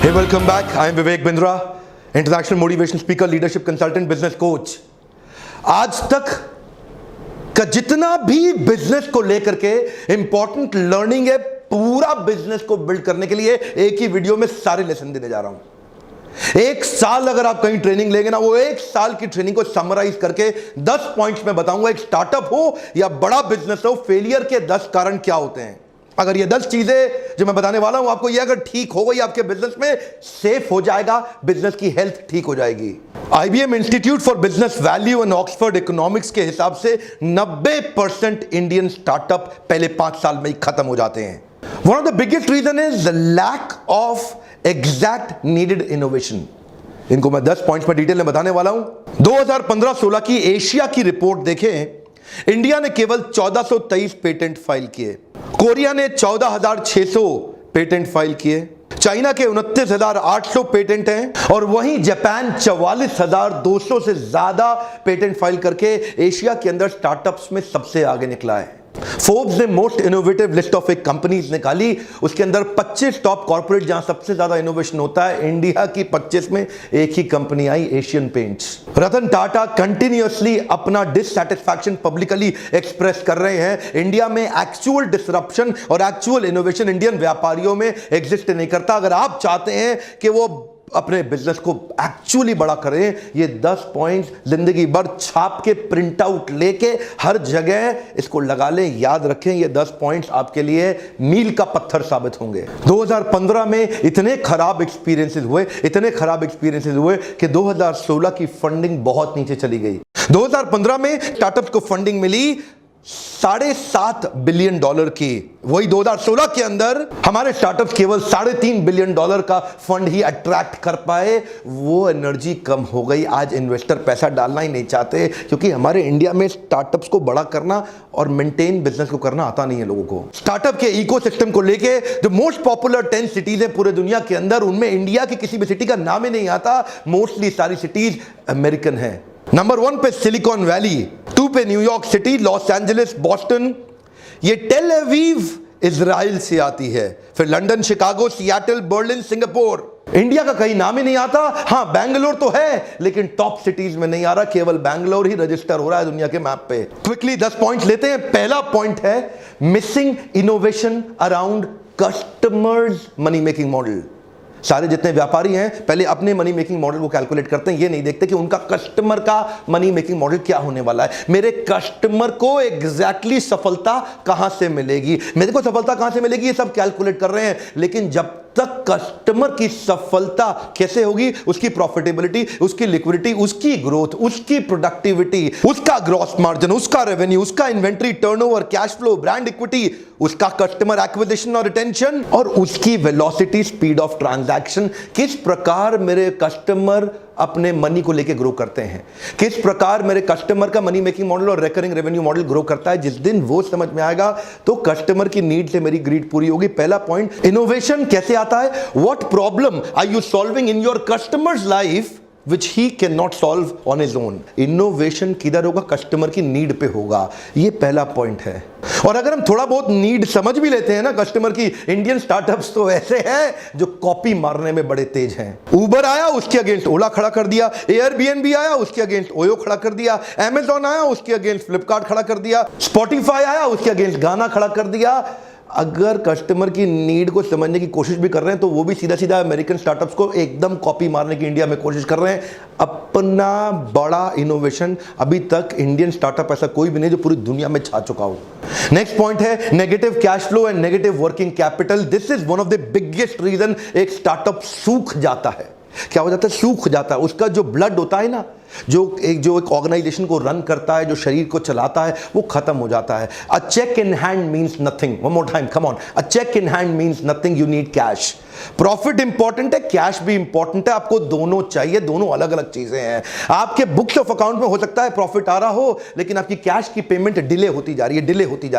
Hey, welcome back. I am Vivek Bindra, international motivation speaker, leadership consultant, business coach. आज तक का जितना भी बिजनेस को लेकर के इंपॉर्टेंट लर्निंग है, पूरा बिजनेस को बिल्ड करने के लिए एक ही वीडियो में सारे लेसन देने जा रहा हूं। एक साल अगर आप कहीं ट्रेनिंग लेंगे ना, वो एक साल की ट्रेनिंग को समराइज करके 10 पॉइंट्स में बताऊंगा। एक स्टार्टअप हो या बड़ा बिजनेस हो, फेलियर के 10 कारण क्या होते हैं। अगर ये 10 चीजें जो मैं बताने वाला हूं आपको, ये अगर ठीक हो गई, आपके बिजनेस में सेफ हो जाएगा, बिजनेस की हेल्थ ठीक हो जाएगी। IBM institute for business value and Oxford economics के हिसाब से 90% इंडियन स्टार्टअप पहले 5 साल में ही खत्म हो जाते हैं। One of the biggest reason is the lack of exact needed innovation. इनको मैं 10 पॉइंट्स में डिटेल में बताने वाला हूं। 2015-16 की एशिया की रिपोर्ट देखें, इंडिया ने केवल 1423 पेटेंट फाइल किए, कोरिया ने 14,600 पेटेंट फाइल किए, चाइना के 29,800 पेटेंट हैं और वहीं जापान 44,200 से ज्यादा पेटेंट फाइल करके एशिया के अंदर स्टार्टअप्स में सबसे आगे निकला है। फोर्ब्स ने मोस्ट इनोवेटिव लिस्ट ऑफ एक कंपनीज निकाली, उसके अंदर 25 टॉप कॉर्पोरेट जहां सबसे ज्यादा इनोवेशन होता है, इंडिया की 25 में एक ही कंपनी आई, Asian paints. Ratan Tata continuously अपना डिससैटिस्फैक्शन पब्लिकली एक्सप्रेस कर रहे हैं। इंडिया में एक्चुअल डिसरप्शन और एक्चुअल इनोवेशन इंडियन व्यापारियों में एग्जिस्ट नहीं करता। अगर आप चाहते हैं कि वो अपने बिजनेस को एक्चुअली बड़ा करें, ये 10 पॉइंट्स जिंदगी भर छाप के प्रिंट आउट लेके हर जगह इसको लगा लें, याद रखें। ये 10 पॉइंट्स आपके लिए मील का पत्थर साबित होंगे। 2015 में इतने खराब एक्सपीरियंसेस हुए कि 2016 की फंडिंग बहुत नीचे चली गई। 2015 में स्टार्टअप्स को फंडिंग मिली $7.5 बिलियन की। वही 2016 के अंदर हमारे स्टार्टअप्स केवल $3.5 बिलियन का फंड ही अट्रैक्ट कर पाए। वो एनर्जी कम हो गई। आज इन्वेस्टर पैसा डालना ही नहीं चाहते, क्योंकि हमारे इंडिया में स्टार्टअप्स को बड़ा करना और मेंटेन बिजनेस को करना आता नहीं है लोगों को। स्टार्टअप के इकोसिस्टम को लेके जो मोस्ट पॉपुलर 10 सिटीज है पूरे दुनिया के अंदर, उनमें इंडिया की किसी भी सिटी का नाम ही नहीं आता। मोस्टली सारी सिटीज अमेरिकन है। नंबर 1 पे सिलिकॉन वैली, 2 पे New York city, Los Angeles, Boston. ये टेल अवीव इजराइल से आती है, फिर London, Chicago, Seattle, Berlin, Singapore. India का कहीं नाम ही नहीं आता। हां, बैंगलोर तो है, लेकिन टॉप सिटीज में नहीं आ रहा। केवल बैंगलोर ही रजिस्टर हो रहा है दुनिया के मैप पे। क्विकली 10 पॉइंट्स लेते हैं। पहला पॉइंट है missing innovation around customers money making model. सारे जितने व्यापारी हैं पहले अपने मनी मेकिंग मॉडल को कैलकुलेट करते हैं, ये नहीं देखते कि उनका कस्टमर का मनी मेकिंग मॉडल क्या होने वाला है। मेरे कस्टमर को एग्जैक्टली सफलता कहां से मिलेगी, मेरे को सफलता कहां से मिलेगी, ये सब कैलकुलेट कर रहे हैं। लेकिन जब तक कस्टमर की सफलता कैसे होगी, उसकी प्रॉफिटेबिलिटी, उसकी लिक्विडिटी, उसकी ग्रोथ, उसकी प्रोडक्टिविटी, उसका ग्रॉस मार्जिन, उसका रेवेन्यू, उसका inventory turnover, cash flow, brand equity, उसका कस्टमर एक्विजिशन और रिटेंशन, और उसकी वेलोसिटी, स्पीड ऑफ ट्रांजैक्शन। किस प्रकार मेरे कस्टमर अपने मनी को लेके ग्रो करते हैं, किस प्रकार मेरे कस्टमर का मनी मेकिंग मॉडल और रिकरिंग रेवेन्यू मॉडल ग्रो करता है। जिस दिन वो समझ में आएगा तो कस्टमर की नीड से मेरी ग्रीड पूरी होगी। पहला पॉइंट, इनोवेशन कैसे आता है। What problem are you solving in your customers life which he cannot solve on his own। Innovation किधर होगा, कस्टमर की नीड पे होगा। ये पहला पॉइंट है। और अगर हम थोड़ा बहुत नीड समझ भी लेते हैं ना कस्टमर की, इंडियन स्टार्टअप्स तो ऐसे हैं जो कॉपी मारने में बड़े तेज हैं। उबर आया, उसके अगेंस्ट ओला खड़ा कर दिया। एयरबीएनबी आया, उसके अगेंस्ट ओयो खड़ा कर दिया। अमेजॉन आया, उसके अगेंस्ट फ्लिपकार्ट खड़ा कर दिया। स्पॉटिफाई आया, उसके अगेंस्ट गाना खड़ा कर दिया। अगर कस्टमर की नीड को समझने की कोशिश भी कर रहे हैं तो वो भी सीधा सीधा अमेरिकन स्टार्टअप्स को एकदम कॉपी मारने की इंडिया में कोशिश कर रहे हैं। अपना बड़ा इनोवेशन अभी तक इंडियन स्टार्टअप ऐसा कोई भी नहीं जो पूरी दुनिया में छा चुका हो। नेक्स्ट पॉइंट है negative cash flow and negative working capital. This is one of the biggest reason एक स्टार्टअप सूख जाता है। क्या हो जाता है, सूख जाता है। उसका जो ब्लड होता है ना, जो एक ऑर्गेनाइजेशन को रन करता है, जो शरीर को चलाता है, वो खत्म हो जाता है। A cheque in hand means nothing. One more time, come on. A cheque in hand means nothing, you need cash. Profit important है, कैश भी इंपॉर्टेंट है। आपको दोनों चाहिए, दोनों अलग अलग चीजें हैं। आपके बुक्स ऑफ अकाउंट में हो सकता है प्रॉफिट आ रहा हो, लेकिन आपकी कैश की पेमेंट डिले होती जा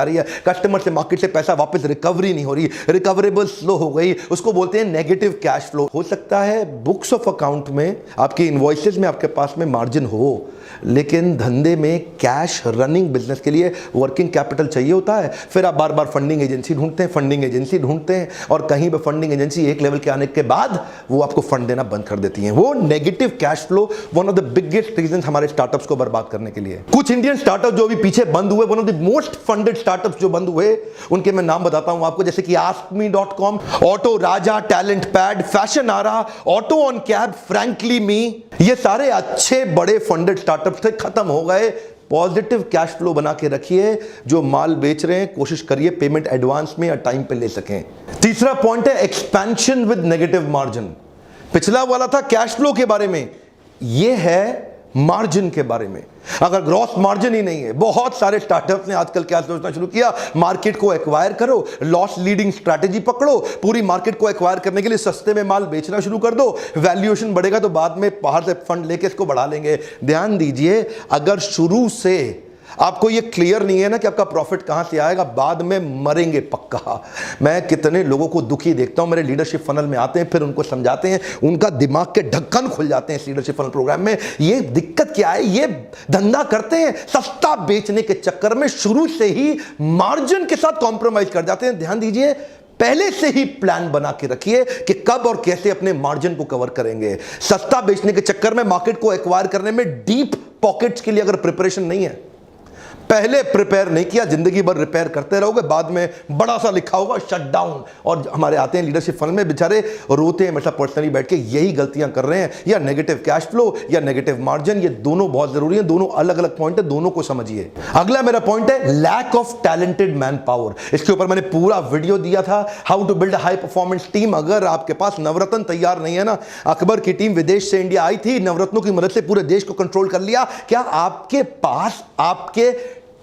रही है, कस्टमर से, मार्केट से पैसा वापस रिकवरी नहीं हो रही, रिकवरेबल स्लो हो गई, उसको बोलते हैं नेगेटिव कैश फ्लो। हो सकता है बुक्स ऑफ अकाउंट में, आपकी इनवॉइसेस में आपके पास में मार्जिन हो, लेकिन धंधे में कैश रनिंग बिजनेस के लिए वर्किंग कैपिटल चाहिए होता है। फिर आप बार बार फंडिंग एजेंसी ढूंढते हैं और कहीं पे फंडिंग एजेंसी एक लेवल के आने के बाद वो आपको फंड देना बंद कर देती हैं। वो negative cash flow one of the biggest reason हमारे स्टार्टअप्स को बर्बाद करने के लिए। कुछ इंडियन स्टार्टअप जो अभी पीछे बंद हुए, one of the most funded startups जो बंद हुए, उनके मैं नाम बताता हूं आपको, जैसे कि askme.com, Auto Raja, Talent Pad, Fashion Ara, Auto On Cab, Frankly Me, ये सारे अच्छे बड़े फंडेड स्टार्टअप्स थे, खत्म हो गए। पॉजिटिव कैश फ्लो बना के रखिए। जो माल बेच रहे हैं कोशिश करिए पेमेंट एडवांस में या टाइम पे ले सकें। तीसरा पॉइंट है एक्सपेंशन विद नेगेटिव मार्जिन। पिछला वाला था कैश फ्लो के बारे में, यह है मार्जिन के बारे में। अगर ग्रॉस मार्जिन ही नहीं है, बहुत सारे स्टार्टअप्स ने आजकल क्या सोचना शुरू किया, मार्केट को एक्वायर करो, लॉस लीडिंग स्ट्रैटेजी पकड़ो, पूरी मार्केट को एक्वायर करने के लिए सस्ते में माल बेचना शुरू कर दो, वैल्यूएशन बढ़ेगा तो बाद में बाहर से फंड लेके इसको बढ़ा लेंगे। ध्यान दीजिए, अगर शुरू से आपको ये क्लियर नहीं है ना कि आपका प्रॉफिट कहां से आएगा, बाद में मरेंगे पक्का। मैं कितने लोगों को दुखी देखता हूं, मेरे लीडरशिप फनल में आते हैं, फिर उनको समझाते हैं, उनका दिमाग के ढक्कन खुल जाते हैं इस लीडरशिप फनल प्रोग्राम में। ये दिक्कत क्या है, ये धंधा करते हैं सस्ता बेचने के चक्कर में शुरू से ही मार्जिन के साथ कॉम्प्रोमाइज कर जाते हैं। ध्यान दीजिए, पहले से ही प्लान बना के रखिए कि कब और कैसे अपने मार्जिन को कवर करेंगे। सस्ता बेचने के चक्कर में मार्केट को एक्वायर करने में डीप पॉकेट्स के लिए अगर प्रिपरेशन नहीं है, पहले प्रिपेयर नहीं किया, जिंदगी भर रिपेयर करते रहोगे, बाद में बड़ा सा लिखा होगा शट डाउन। और हमारे आते हैं लीडरशिप फंड में, बेचारे रोते हैं मतलब पर्सनली बैठ के, यही गलतियां कर रहे हैं, या नेगेटिव कैश फ्लो या नेगेटिव मार्जिन। ये दोनों बहुत जरूरी हैं, दोनों अलग अलग पॉइंट है, दोनों को समझिए। अगला मेरा पॉइंट है lack of talented man power. इसके ऊपर मैंने पूरा वीडियो दिया था, how to build a high performance team. अगर आपके पास नवरत्न तैयार नहीं है ना, अकबर की टीम विदेश से इंडिया आई थी, नवरत्नों की मदद से पूरे देश को कंट्रोल कर लिया। क्या आपके पास आपके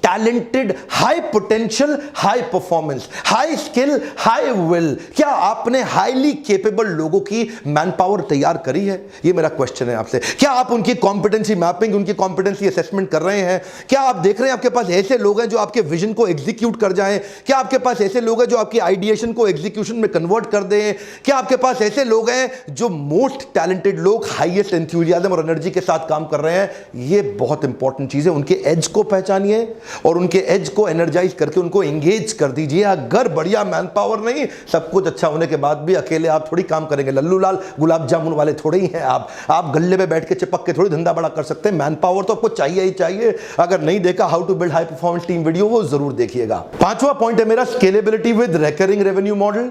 talented, high potential, high performance, high skill, high will, क्या आपने हाईली केपेबल लोगों की मैन पावर तैयार करी है? ये मेरा क्वेश्चन है आपसे। क्या आप उनकी कॉम्पिटेंसी मैपिंग, उनकी कॉम्पिटेंसी असेसमेंट कर रहे हैं? क्या आप देख रहे हैं आपके पास ऐसे लोग हैं जो आपके विजन को एग्जीक्यूट कर जाएं? क्या आपके पास ऐसे लोग हैं जो आपकी आइडिएशन को एग्जीक्यूशन में कन्वर्ट कर दें? क्या आपके पास ऐसे लोग हैं जो मोस्ट टैलेंटेड लोग हाईएस्ट एंथुसियाज्म और एनर्जी के साथ काम कर रहे हैं? ये बहुत इंपॉर्टेंट चीज है। उनके एज को पहचानिए और उनके एज को एनर्जाइज करके उनको एंगेज कर दीजिए। अगर बढ़िया मैन पावर नहीं, सब कुछ अच्छा होने के बाद भी अकेले आप थोड़ी काम करेंगे, लल्लू लाल गुलाब जामुन वाले थोड़े ही हैं आप गल्ले में बैठ के चिपक के थोड़ी धंधा बड़ा कर सकते हैं। मैन पावर तो आपको चाहिए ही चाहिए। अगर नहीं देखा how to build high performance team video, वो जरूर देखिएगा। पांचवा पॉइंट है मेरा scalability with recurring revenue model.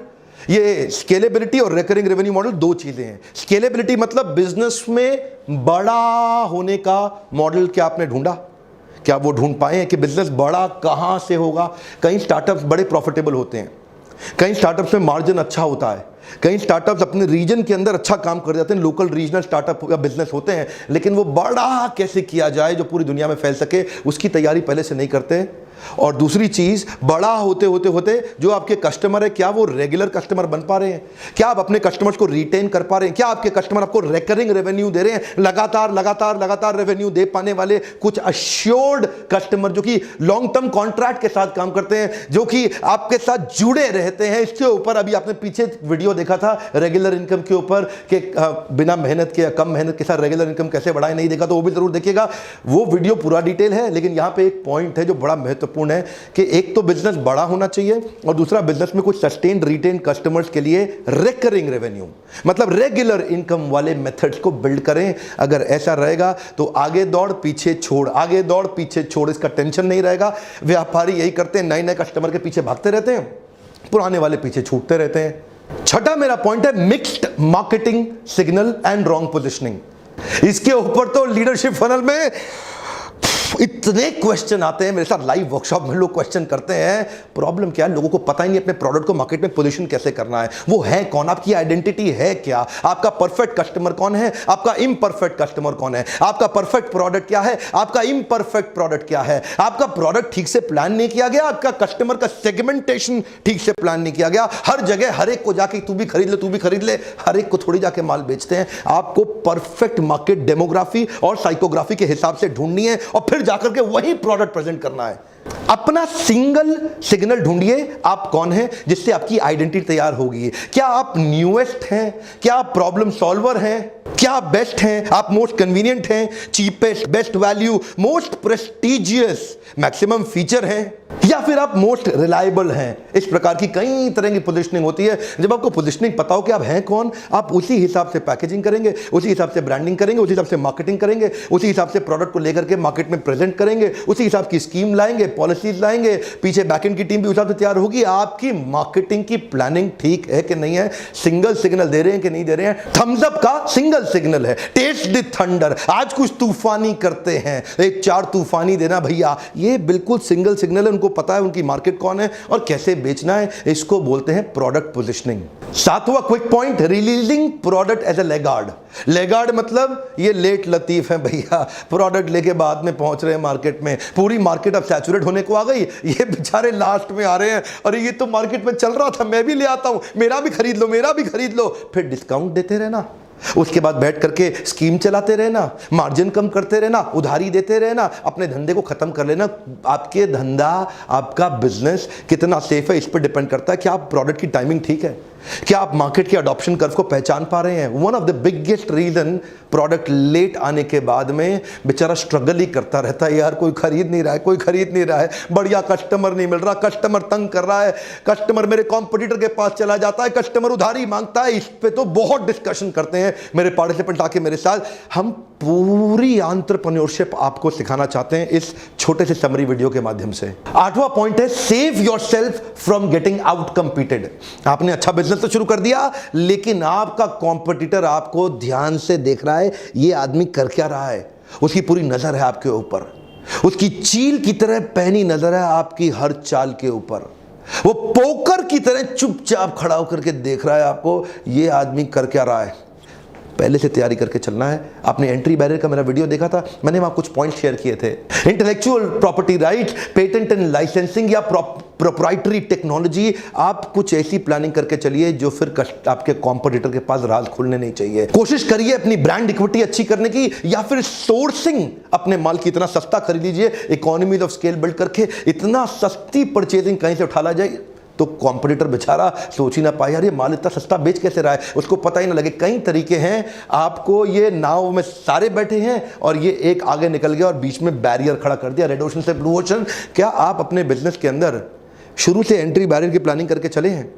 ये स्केलेबिलिटी और रिकरिंग रेवेन्यू मॉडल दो चीजें हैं। स्केलेबिलिटी मतलब बिजनेस में बड़ा होने का मॉडल क्या आपने ढूंढा, क्या वो ढूंढ पाए हैं कि बिजनेस बड़ा कहां से होगा? कई स्टार्टअप्स बड़े प्रॉफिटेबल होते हैं, कई स्टार्टअप्स में मार्जिन अच्छा होता है, कई स्टार्टअप्स अपने रीजन के अंदर अच्छा काम कर जाते हैं, लोकल रीजनल स्टार्टअप या बिजनेस होते हैं, लेकिन वो बड़ा कैसे किया जाए जो पूरी दुनिया में फैल सके, उसकी तैयारी पहले से नहीं करते। और दूसरी चीज, बड़ा होते होते होते जो आपके कस्टमर है, क्या वो रेगुलर कस्टमर बन पा रहे हैं? क्या आप अपने कस्टमर्स को रिटेन कर पा रहे हैं? क्या आपके कस्टमर आपको रिकरिंग रेवेन्यू दे रहे हैं? लगातार लगातार लगातार रेवेन्यू दे पाने वाले कुछ अश्योर्ड कस्टमर जो कि लॉन्ग टर्म कॉन्ट्रैक्ट के साथ काम करते हैं, जो कि आपके साथ जुड़े रहते हैं। इसके ऊपर अभी आपने पीछे वीडियो देखा था रेगुलर इनकम के ऊपर कि बिना मेहनत के या कम मेहनत के साथ रेगुलर इनकम कैसे बढ़ाएं, नहीं देखा तो वो भी जरूर देखिएगा। वो वीडियो पूरा डिटेल है, लेकिन यहां पे एक पॉइंट है जो बड़ा महत्वपूर्ण है कि एक तो बिजनेस बड़ा होना चाहिए और दूसरा बिजनेस में कुछ सस्टेन्ड रिटेन कस्टमर्स के लिए रिकरिंग रेवेन्यू मतलब रेगुलर इनकम वाले मेथड्स को बिल्ड करें। अगर ऐसा रहेगा तो आगे दौड़ पीछे छोड़, आगे दौड़ पीछे छोड़, इसका टेंशन नहीं रहेगा। व्यापारी यही करते हैं, नए नए कस्टमर के पीछे भागते रहते हैं, पुराने वाले पीछे छूटते रहते हैं। छठा मेरा पॉइंट है mixed marketing signal and wrong positioning. इसके ऊपर तो लीडरशिप फनल में इतने क्वेश्चन आते हैं, मेरे साथ लाइव वर्कशॉप में लोग क्वेश्चन करते हैं। प्रॉब्लम क्या है, लोगों को पता ही नहीं अपने प्रोडक्ट को मार्केट में पोजीशन कैसे करना है, वो है कौन, आपकी आइडेंटिटी है क्या, आपका परफेक्ट कस्टमर कौन है, आपका इम्परफेक्ट कस्टमर कौन है, आपका परफेक्ट प्रोडक्ट क्या है, आपका इम्परफेक्ट प्रोडक्ट क्या है। आपका प्रोडक्ट ठीक से प्लान नहीं किया गया, आपका कस्टमर का सेगमेंटेशन ठीक से प्लान नहीं किया गया। हर जगह हर एक को जाके तू भी खरीद ले, तू भी खरीद ले, हर एक को थोड़ी जाके माल बेचते हैं। आपको परफेक्ट मार्केट डेमोग्राफी और साइकोग्राफी के हिसाब से ढूंढनी है और फिर जाकर के वही प्रोडक्ट प्रेजेंट करना है। अपना सिंगल सिग्नल ढूंढिए, आप कौन हैं, जिससे आपकी आइडेंटिटी तैयार होगी। क्या आप न्यूएस्ट हैं, क्या आप प्रॉब्लम सॉल्वर हैं, क्या आप बेस्ट हैं, आप मोस्ट कन्वीनियंट हैं, cheapest, best value, most prestigious, maximum feature हैं, या फिर आप मोस्ट रिलायबल हैं। इस प्रकार की कई तरह की पोजीशनिंग होती है। जब आपको पोजीशनिंग पता हो कि आप हैं कौन, आप उसी हिसाब से पैकेजिंग करेंगे, उसी हिसाब से ब्रांडिंग करेंगे, उसी हिसाब से मार्केटिंग करेंगे, उसी हिसाब से प्रोडक्ट को लेकर के मार्केट में प्रेजेंट करेंगे, उसी हिसाब की स्कीम लाएंगे, पॉलिसीज लाएंगे, पीछे बैकएंड की टीम भी उस हिसाब से तैयार होगी। आपकी मार्केटिंग की प्लानिंग ठीक है कि नहीं है, सिंगल सिग्नल दे रहे हैं कि नहीं दे रहे हैं। थम्स अप का सिंगल सिग्नल है, टेस्ट द थंडर, आज कुछ तूफानी करते हैं, एक 4 तूफानी देना भैया, ये बिल्कुल सिंगल सिग्नल है। उनको पता है उनकी मार्केट कौन है और कैसे बेचना है। इसको बोलते हैं प्रोडक्ट पोजीशनिंग। 7वां quick point, releasing product as a laggard. Laggard मतलब ये लेट लतीफ है भैया, प्रोडक्ट लेके बाद में पहुंच रहे हैं मार्केट में, पूरी मार्केट अब सैचुरेट होने को आ गई, ये बेचारे लास्ट में आ रहे हैं, अरे ये तो मार्केट में चल रहा था, मैं भी ले आता हूं, मेरा भी खरीद लो, मेरा भी खरीद लो। फिर डिस्काउंट देते रहना, उसके बाद बैठ करके स्कीम चलाते रहना, मार्जिन कम करते रहना, उधारी देते रहना, अपने धंधे को खत्म कर लेना। आपके धंधा, आपका बिजनेस कितना सेफ है, इस पर डिपेंड करता है कि आप प्रोडक्ट की टाइमिंग ठीक है, क्या आप मार्केट के अडॉप्शन कर्व को पहचान पा रहे हैं। One of the biggest reason product late आने के बाद में बेचारा स्ट्रगल ही करता रहता है, यार कोई खरीद नहीं रहा है, कोई खरीद नहीं रहा है, बढ़िया कस्टमर नहीं मिल रहा, कस्टमर तंग कर रहा है, कस्टमर मेरे कॉम्पिटिटर के पास चला जाता है, कस्टमर उधारी मांगता है। इस पे तो बहुत डिस्कशन करते हैं मेरे पार्टिसिपेंट आके मेरे साथ। हम पूरी एंटरप्रेन्योरशिप आपको सिखाना चाहते हैं इस छोटे से समरी वीडियो के माध्यम से। 8वां पॉइंट है, save yourself from getting out competed. आपने अच्छा बिजनेस तो शुरू कर दिया, लेकिन आपका कॉम्पिटिटर आपको ध्यान से देख रहा है, ये आदमी कर क्या रहा है, उसकी पूरी नजर है आपके ऊपर, उसकी चील की तरह पहनी नजर है आपकी हर चाल के ऊपर, वो पोकर की तरह चुपचाप खड़ा होकर के देख रहा है आपको, ये आदमी कर क्या रहा है। पहले से तैयारी करके चलना है। आपने एंट्री बैरियर का मेरा वीडियो देखा था, मैंने वहां कुछ पॉइंट शेयर किए थे। Intellectual property right, patent and licensing या प्रोप्राइटरी टेक्नोलॉजी, आप कुछ ऐसी प्लानिंग करके चलिए जो फिर आपके कॉम्पिटिटर के पास राज खुलने नहीं चाहिए। कोशिश करिए अपनी ब्रांड इक्विटी अच्छी करने की, या फिर सोर्सिंग, अपने माल की इतना सस्ता खरीद लीजिए, इकोनॉमीज ऑफ स्केल बिल्ड करके इतना सस्ती परचेजिंग कहीं से उठा ला जाए तो कॉम्पिटिटर बेचारा सोच ही ना पाए, यार ये माल इतना सस्ता बेच कैसे रहा है, उसको पता ही ना लगे। कई तरीके हैं, आपको ये नाव में सारे बैठे हैं और ये एक आगे निकल गया और बीच में बैरियर खड़ा कर दिया, रेड ओशन से ब्लू ओशन। क्या आप अपने बिजनेस के अंदर शुरू से एंट्री बैरियर की प्लानिंग करके चले हैं?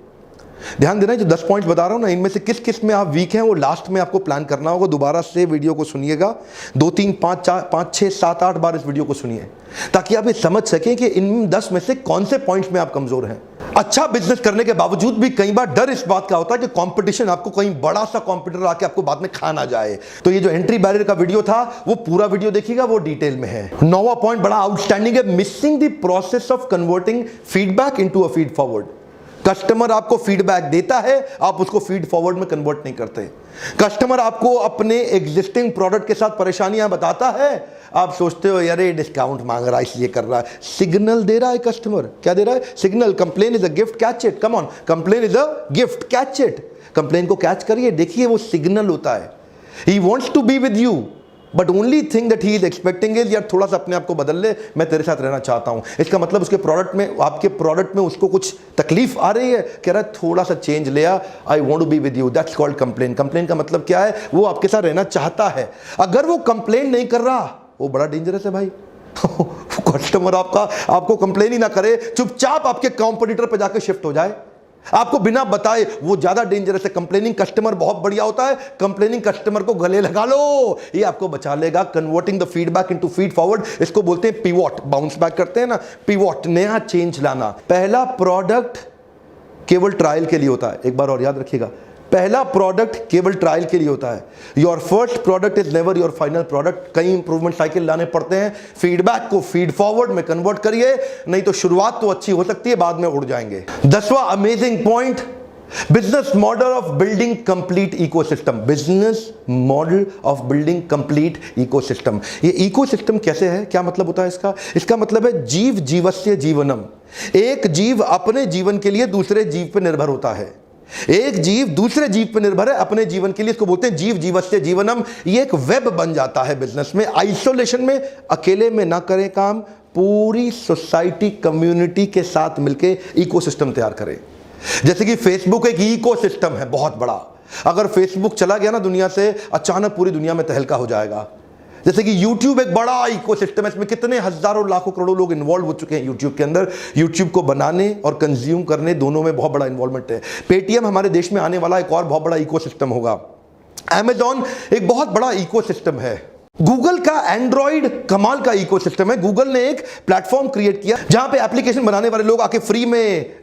ध्यान देना, जो 10 पॉइंट बता रहा हूं ना, इनमें से किस किस में आप वीक हैं वो लास्ट में आपको प्लान करना होगा। दोबारा से वीडियो को सुनिएगा, 2 3 5 4 5 6 7 8 बार इस वीडियो को सुनिए, ताकि आप ये समझ सकें कि इन 10 में से कौन से पॉइंट्स में आप कमजोर हैं। अच्छा बिजनेस करने के बावजूद भी कई बार डर इस बात का होता है कि कंपटीशन, आपको कहीं बड़ा सा कंपटीटर आके आपको बाद में खा ना जाए। तो ये जो एंट्री बैरियर का वीडियो था, वो पूरा वीडियो देखिएगा, वो डिटेल में है। 9वां पॉइंट बड़ा आउटस्टैंडिंग है, missing the process of converting feedback into a feed forward. Customer आपको फीडबैक देता है, आप उसको फीड फॉरवर्ड में कन्वर्ट नहीं करते। कस्टमर आपको अपने एग्जिस्टिंग प्रोडक्ट के साथ परेशानियां बताता है, आप सोचते हो यार ये डिस्काउंट मांग रहा है इसलिए कर रहा है। सिग्नल दे रहा है कस्टमर, क्या दे रहा है? Signal. Complain is a gift, catch it, come on, complain is a gift, catch it. Complain को कैच करिए, देखिए वो सिग्नल होता है। He wants to be with you, but only thing that he is expecting is, यार थोड़ा सा अपने आप को बदल ले, मैं तेरे साथ रहना चाहता हूं। इसका मतलब उसके प्रोडक्ट में, आपके प्रोडक्ट में उसको कुछ तकलीफ आ रही है, कह रहा है थोड़ा सा चेंज ले आ, I want to be with you, that's called Complan. Complan का मतलब क्या है? वो आपके साथ रहना चाहता है। अगर वो कंप्लेन नहीं कर रहा, वो बड़ा डेंजरस है भाई। कस्टमर आपको कंप्लेन ही ना करे, चुपचाप आपके कॉम्पिटिटर पे जाकर शिफ्ट हो जाए, आपको बिना बताए, वो ज्यादा डेंजरस है। कंप्लेनिंग कस्टमर बहुत बढ़िया होता है, कंप्लेनिंग कस्टमर को गले लगा लो, ये आपको बचा लेगा। Converting the feedback into feed forward, इसको बोलते हैं पिवॉट, बाउंस बैक करते हैं ना, पिवॉट, नया चेंज लाना। पहला प्रोडक्ट केवल ट्रायल के लिए होता है, एक बार और याद रखिएगा, पहला प्रोडक्ट केवल ट्रायल के लिए होता है। Your first product is never your final product. कई इंप्रूवमेंट साइकिल लाने पड़ते हैं, फीडबैक को फीड फॉरवर्ड में कन्वर्ट करिए, नहीं तो शुरुआत तो अच्छी हो सकती है, बाद में उड़ जाएंगे। 10वां amazing point, business model of building complete ecosystem. Business model of building complete ecosystem. ये इकोसिस्टम कैसे है, क्या मतलब होता है इसका? इसका मतलब है जीव जीवस्य जीवनम। एक जीव अपने जीवन के लिए दूसरे जीव पर निर्भर होता है, एक जीव दूसरे जीव पर निर्भर है अपने जीवन के लिए, इसको बोलते हैं जीव जीवस्य जीवनम। ये एक वेब बन जाता है बिजनेस में। आइसोलेशन में, अकेले में ना करें काम, पूरी सोसाइटी कम्युनिटी के साथ मिलके इकोसिस्टम तैयार करें। जैसे कि फेसबुक एक इकोसिस्टम है बहुत बड़ा, अगर फेसबुक चला गया ना दुनिया से, अचानक पूरी दुनिया में तहलका हो जाएगा। जैसे कि YouTube एक बड़ा इकोसिस्टम है, इसमें कितने हजारों लाखों करोड़ों लोग इन्वॉल्व हो चुके हैं YouTube के अंदर। YouTube को बनाने और कंज्यूम करने दोनों में बहुत बड़ा इन्वॉल्वमेंट है। पेटीएम हमारे देश में आने वाला एक और बहुत बड़ा इकोसिस्टम होगा। Amazon एक बहुत बड़ा इकोसिस्टम है। गूगल का एंड्रॉइड कमाल का इकोसिस्टम है। गूगल ने एक प्लेटफॉर्म क्रिएट किया जहां पे एप्लीकेशन बनाने वाले लोग आके फ्री में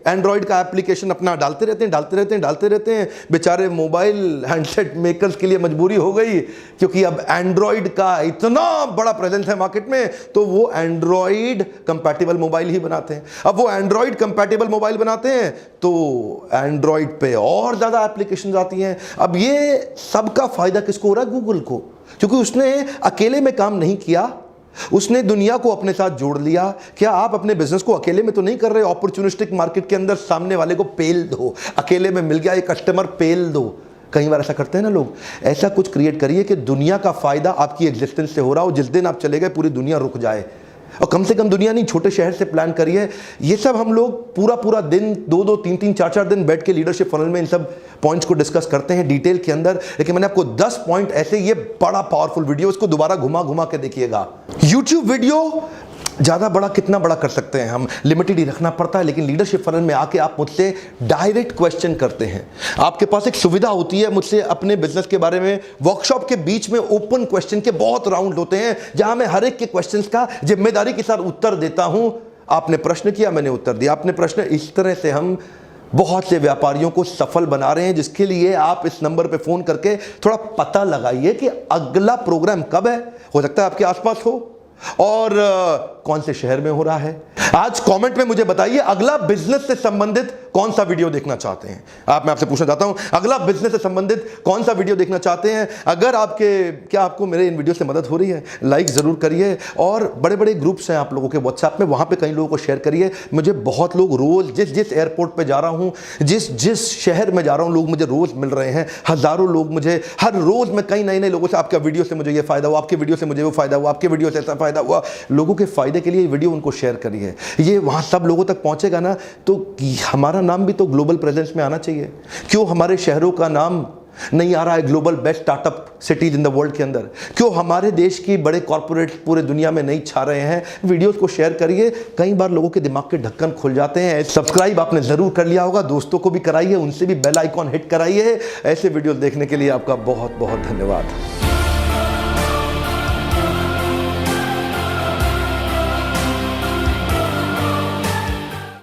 एंड्रॉइड का एप्लीकेशन अपना डालते रहते हैं। बेचारे मोबाइल हैंडसेट मेकर्स के लिए मजबूरी हो गई, क्योंकि अब एंड्रॉइड का इतना बड़ा प्रेजेंस है मार्केट में, तो वो एंड्रॉइड कंपैटिबल मोबाइल ही बनाते हैं। अब वो एंड्रॉइड कंपैटिबल मोबाइल बनाते हैं तो एंड्रॉइड पे और ज्यादा एप्लीकेशन आती हैं। अब ये सबका फायदा किसको हो रहा है? गूगल को, क्योंकि उसने अकेले में काम नहीं किया, उसने दुनिया को अपने साथ जोड़ लिया। क्या आप अपने बिजनेस को अकेले में तो नहीं कर रहे? अपॉर्चुनिस्टिक मार्केट के अंदर सामने वाले को पेल दो, अकेले में मिल गया एक कस्टमर, पेल दो। कई बार ऐसा करते हैं ना लोग। ऐसा कुछ क्रिएट करिए कि दुनिया का फायदा आपकी एग्जिस्टेंस से हो रहा हो। जिस दिन आप चले गए पूरी दुनिया रुक जाए, और कम से कम दुनिया नहीं, छोटे शहर से प्लान करिए। ये सब हम लोग पूरा दिन 2-2, 3-3, 4-4 दिन बैठ के लीडरशिप फनल में इन सब पॉइंट्स को डिस्कस करते हैं डिटेल के अंदर। लेकिन मैंने आपको 10 पॉइंट ऐसे, ये बड़ा पावरफुल वीडियो, इसको दोबारा घुमा के देखिएगा। YouTube वीडियो ज़्यादा बड़ा कितना बड़ा कर सकते हैं हम, लिमिटेड ही रखना पड़ता है। लेकिन लीडरशिप फनल में आके आप मुझसे डायरेक्ट क्वेश्चन करते हैं। आपके पास एक सुविधा होती है मुझसे अपने बिजनेस के बारे में। वर्कशॉप के बीच में ओपन क्वेश्चन के बहुत राउंड होते हैं, जहां मैं हर एक के क्वेश्चंस का जिम्मेदारी के साथ उत्तर देता हूं। आपने प्रश्न किया, मैंने उत्तर दिया, आपने प्रश्न। इस तरह से हम बहुत से व्यापारियों को सफल बना रहे हैं, जिसके लिए आप इस नंबर पे फोन करके थोड़ा पता लगाइए कि अगला प्रोग्राम कब है। हो सकता है आपके आसपास हो, और कौन से शहर में हो रहा है। आज कमेंट में मुझे बताइए अगला बिजनेस से संबंधित कौन सा वीडियो देखना चाहते हैं आप। मैं आपसे पूछना चाहता हूं, अगला बिजनेस से संबंधित कौन सा वीडियो देखना चाहते हैं। अगर क्या आपको मेरे इन वीडियो से मदद हो रही है, लाइक जरूर करिए। और बड़े बड़े ग्रुप्स हैं आप लोगों के व्हाट्सएप में, वहां पे कई लोगों को शेयर करिए। मुझे बहुत लोग रोज जिस एयरपोर्ट पे जा रहा हूं, जिस शहर में जा रहा हूं, लोग मुझे रोज मिल रहे हैं। हजारों लोग मुझे हर रोज, मैं कई नए लोगों से, आपका वीडियो से मुझे ये फायदा हुआ, आपके वीडियो से मुझे वो फायदा हुआ, आपके वीडियो से ऐसा फायदा हुआ। लोगों के फायदे के लिए वीडियो उनको शेयर करिए। ये वहां सब लोगों तक पहुंचेगा ना, तो हमारा नाम भी तो ग्लोबल प्रेजेंस में आना चाहिए। क्यों हमारे शहरों का नाम नहीं आ रहा है global best startup cities in the world के अंदर? क्यों हमारे देश की बड़े कॉर्पोरेट पूरे दुनिया में नहीं छा रहे हैं? वीडियोस को शेयर करिए। कई बार लोगों के दिमाग के ढक्कन खुल जाते हैं। सब्सक्राइब आपने जरूर कर लिया होगा, दोस्तों को भी कराइए, उनसे भी बेल आइकॉन हिट कराइए। ऐसे वीडियो देखने के लिए आपका बहुत बहुत धन्यवाद।